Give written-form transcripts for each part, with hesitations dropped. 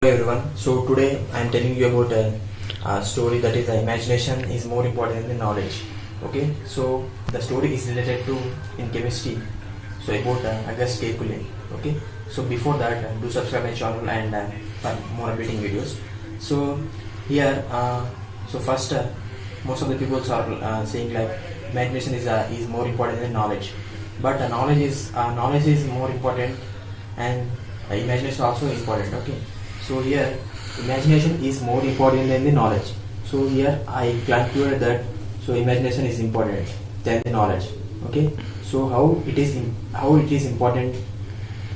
Hello everyone. So today I am telling you about a story that is imagination is more important than knowledge. Okay. So the story is related to in chemistry. So about August Kekulé. Okay. So before that, do subscribe my channel and for more updating videos. So here, so first, most of the people are saying like imagination is more important than knowledge, but knowledge is more important and imagination also important. Okay. So here imagination is more important than the knowledge. So here I concluded that so imagination is important than the knowledge. Okay. So how it is important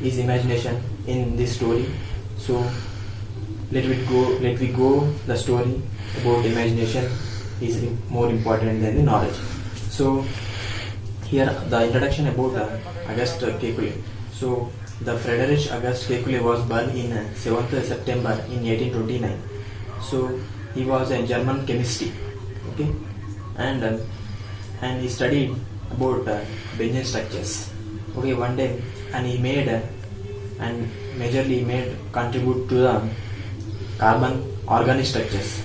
is imagination in this story. So let we go the story about imagination is more important than the knowledge. So here the introduction about Auguste Kekulé. So the Frederick August Kekulé was born in 7th September in 1829. So he was a German chemist. Okay, and he studied about Benjamin structures. Okay, one day and he made and majorly made contribute to the carbon organic structures.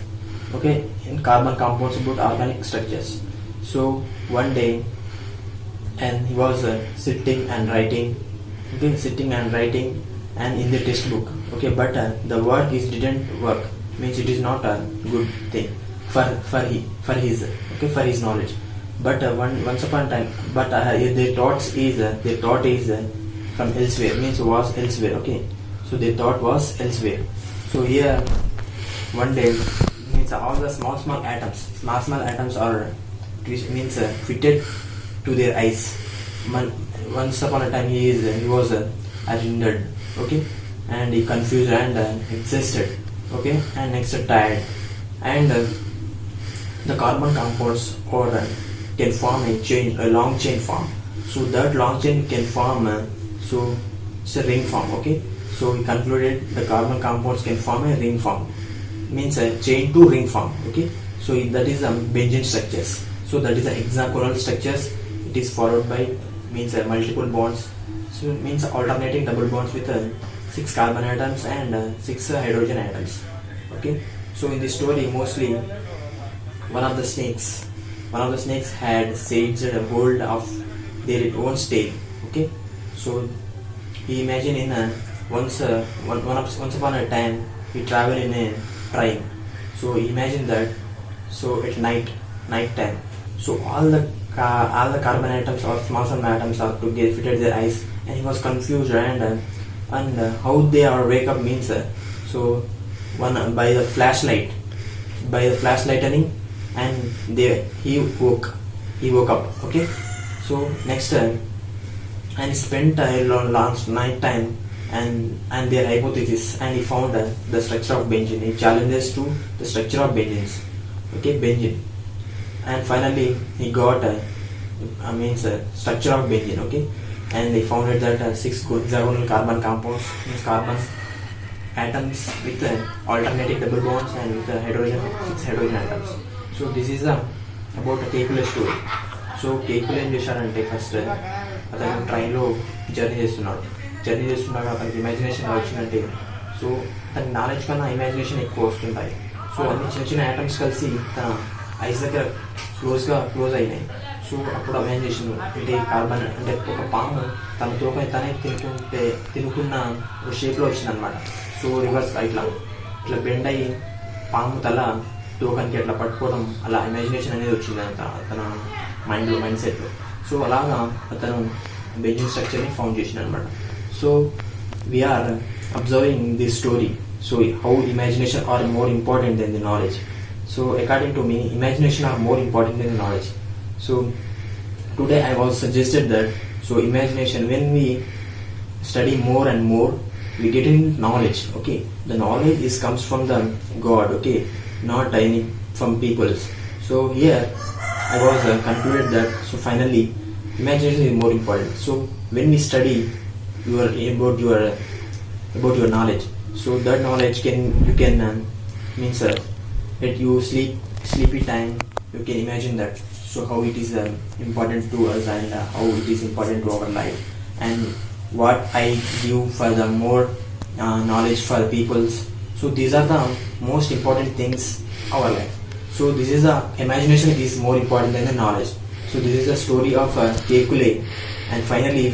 Okay, in carbon compounds about organic structures. So one day and he was sitting and writing and in the textbook. Okay, but the work is didn't work, means it is not a good thing for his knowledge. But once upon a time, but their thought is from elsewhere, means was elsewhere. Okay, so their thought was elsewhere. So here one day means all the small atoms are means fitted to their eyes. Once upon a time he was agitated, okay, and he confused and exhausted, okay, and next tired, and the carbon compounds or can form a long chain form. So that long chain can form so it's a ring form. Okay, so he concluded the carbon compounds can form a ring form, means a chain to ring form. Okay, so that is Benjamin structures. So that is the hexagonal structures. It is followed by means multiple bonds, so it means alternating double bonds with 6 carbon atoms and 6 hydrogen atoms. Okay, so in this story mostly one of the snakes had seized a hold of their own tail. Okay, so he imagined in once upon a time he traveled in a train. So he imagined that so at night time, so all the carbon atoms or small atoms are to get fitted their eyes, and he was confused and how they are wake up means so one by the flashlighting and he woke up. Okay, so next time and he spent a long night time and their hypothesis, and he found the structure of benzene. He challenges to the structure of benzenes. Okay, benzene. And finally he got structure of benzene. Okay, and they found out that 6 hexagonal carbon compounds, means carbon atoms with alternating double bonds and with 6 hydrogen atoms. So this is about a Kekulé story. So Kekulé ఏం చేశారంటే first అతను ట్రైన్లో journey చేస్తున్నాడు అతనికి imagination వచ్చిందంటే so అతని knowledge కన్నా imagination ఎక్కువ వస్తుంటాయి. సో అన్ని చిన్న ఐటమ్స్ కలిసి తన ఐస్ దగ్గర క్లోజ్ అయినాయి. సో అప్పుడు ఇమాజినేషన్ అంటే కార్బన్ అంటే ఒక పాము తన తోక తనే తినుకున్న ఒక షేప్లో వచ్చింది అనమాట. సో రివర్స్ ఇట్లా బెండ్ అయ్యి పాము తల తోకనికి అట్లా పట్టుకోవడం, అలా ఇమాజినేషన్ అనేది వచ్చింది తన మైండ్ సెట్లో. సో అలాగా అతను బెంజిన్ స్ట్రక్చర్ని ఫౌండ్ చేసింది అనమాట. So we are observing this story. So how imagination are more important than the knowledge. So according to me, imagination are more important than knowledge. So today I was suggested that so imagination, when we study more and more, we get in knowledge. Okay, the knowledge comes from the God. Okay, not any from people's. So here I was concluded that so finally imagination is more important. So when we study about your knowledge, so that knowledge you can means that you sleepy time, you can imagine that so how it is important to us and how it is important to our life, and what I give for the more knowledge for peoples. So these are the most important things our life. So this is the imagination is more important than the knowledge. So this is the story of Kekulé, and finally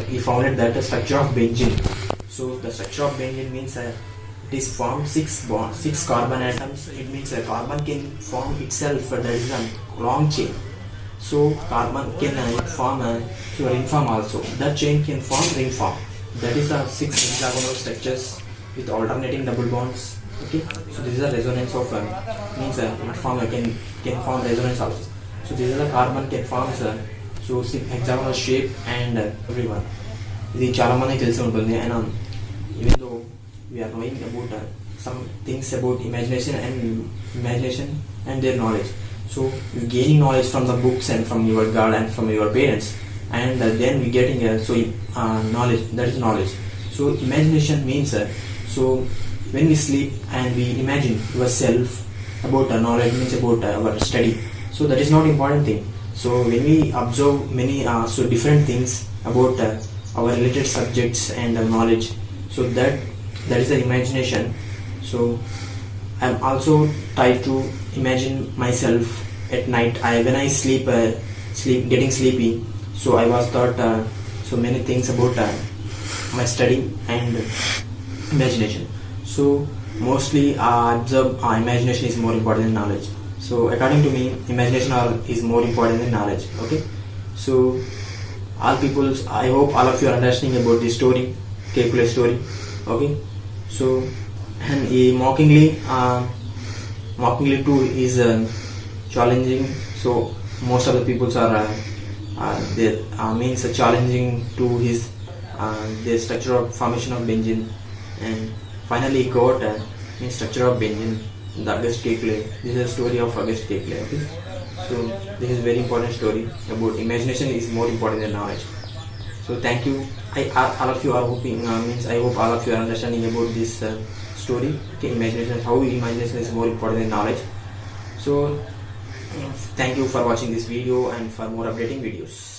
he founded that structure of benzene. So the structure of benzene means it is formed six carbon atoms. It means a carbon can form itself. That is a long chain. So carbon can form ring form also. That chain can form ring form. That is the 6 hexagonal structures with alternating double bonds. Okay. So this is a resonance of means it can form resonance also. So this is the carbon can form so hexagonal shape and everyone. ఇది చాలా మందికి తెలిసి ఉంటుంది. And even though we are knowing about some things about imagination and their knowledge. So you're gaining knowledge from the books and from your God and from your parents, and then we getting knowledge. That is knowledge. So imagination means so when we sleep and we imagine yourself about knowledge means about our study. So that is not important thing. So when we observe many different things about our related subjects and knowledge, so that is the imagination. So I'm also tried to imagine myself at night. When I getting sleepy. So I was thought so many things about my study and imagination. So mostly observe imagination is more important than knowledge. So according to me, imagination is more important than knowledge. Okay. So all people, I hope all of you are understanding about this story, Kekulé story. Okay. So and he mockingly too is challenging. So most of the peoples are means challenging to his the structure of formation of benzene, and finally he got means structure of benzene, the Auguste Kekulé. This is a story of Auguste Kekulé. Okay. So this is very important story about imagination is more important than knowledge. So thank you. All of you are hoping I hope all of you are understanding about this story. Okay, imagination, how imagination is more important than knowledge. So thank you for watching this video and for more updating videos.